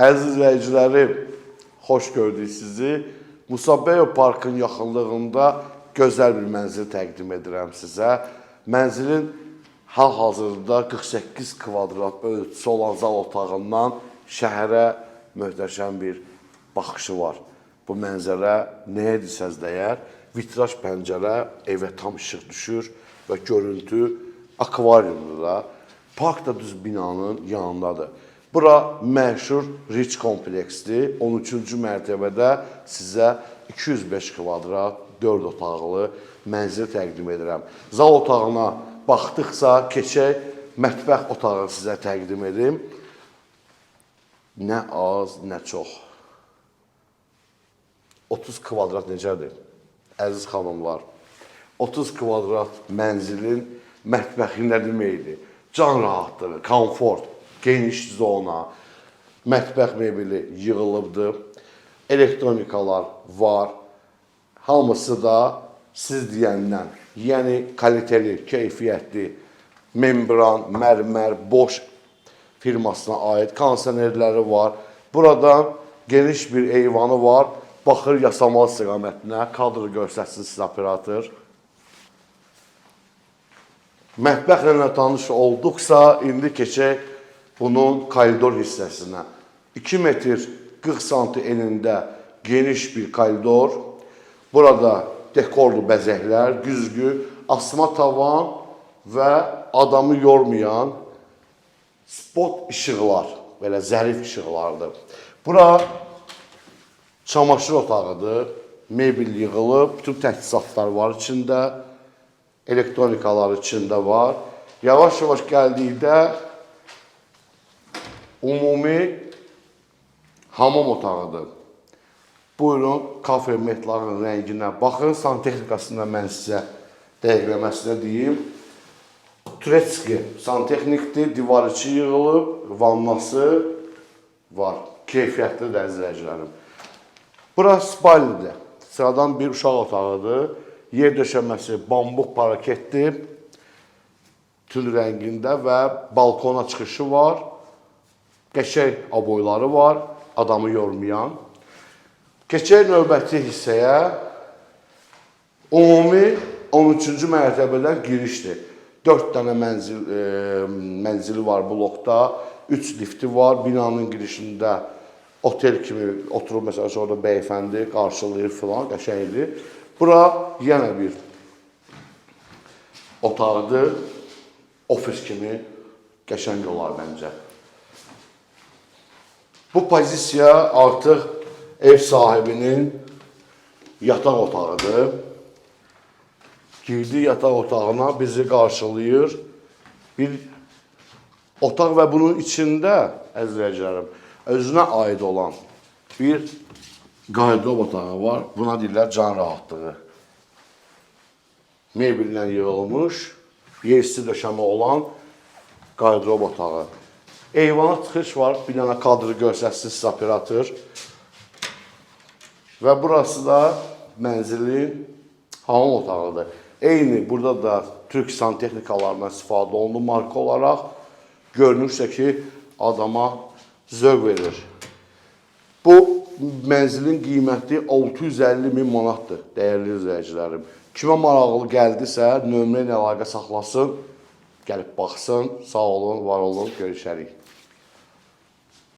Əziz izləyicilərim, xoş gördük sizi. Musa Bəyov Parkın yaxınlığında gözəl bir mənzil təqdim edirəm sizə. Mənzilin hal-hazırda 48 kvadrat ölçüsü olan zal otağından şəhərə möhtəşəm bir baxışı var. Bu mənzərə nəyə desəz dəyər? Vitraj pəncərə evə tam işıq düşür və görüntü akvaryumdur da. Park da düz binanın yanındadır. Bura məşhur Rich kompleksdir. 13-cü mərtəbədə sizə 205 kvadrat, 4 otaqlı mənzil təqdim edirəm. Zal otağına baxdıqca keçək mətbəx otağı sizə təqdim edim. Nə az, nə çox. 30 kvadrat necədir? Əziz xanımlar, 30 kvadrat mənzilin mətbəxi nə deməkdir? Can rahatlığı, komfort, geniş zona, mətbəx mebeli yığılıbdır, elektronikalar var. Hamısı da siz deyəndən, yəni kaliteli, keyfiyyətli, membran, mərmər, boş firmasına aid kondisionerləri var. Buradan geniş bir eyvanı var. Baxır Yasamal istiqamətinə, kadr göstərsin sizə operator. Mətbəxlə tanış olduqsa, indi keçək bunun koridor hissəsinə. 2 metr 40 sm enində geniş bir koridor. Burada dekorlu bəzəklər, güzgü, asma tavan və adamı yormayan spot işıqlar, belə zərif işıqlardır. Bura çamaşır otağıdır, mebel yığılıb, bütün təchizatlar var içində, elektronikalar içində var. Yavaş-yavaş gəldikdə ümumi hamam otağıdır. Buyurun, kafe metların rənginə baxın, santexnikasında mən sizə dəqiqləməsinə deyim. Turetski santexnikdir, divar içi yığılıb, vannası var. Keyfiyyətli də izləyicilərim. Burası spalnidir. Sıradan bir uşaq otağıdır. Yer döşəməsi bambuq paraketdir. Tül rəngində və balkona çıxışı var. Qəşəng aboyları var, adamı yormayan. Keçək növbəti hissəyə. Ümumi 13-cü mərtəbədən girişdir. 4 dənə mənzili var blokda, 3 lifti var. Binanın girişində otel kimi oturub, məsələn, orada bəyəfəndi qarşılayır filan, qəşəngdir. Bura yenə bir otaqdır, ofis kimi qəşəng olar məncə. Bu pozisiya artıq ev sahibinin yataq otağıdır. Girdiyi yataq otağına bizi qarşılayır bir otaq və bunun içində, əzizləyicilərim, özünə aid olan bir qardırob otağı var. Buna deyirlər can rahatlığı. Mebellə yığılmış, yersiz döşəmə olan qardırob otağı. Eyvana çıxış var, bir dənə kadrı göstərsin sizə operator. Və burası da mənzilin hamam otağıdır. Eyni burada da Türk santexnikalarından istifadə olunur marka olaraq. Görünürsə ki, adama zövq verir. Bu mənzilin qiyməti 650.000 manatdır, dəyərli izləyicilərim. Kimə maraqlı gəldisə, nömrə ilə əlaqə saxlasın, gəlib baxsın. Sağ olun, var olun, görüşərik.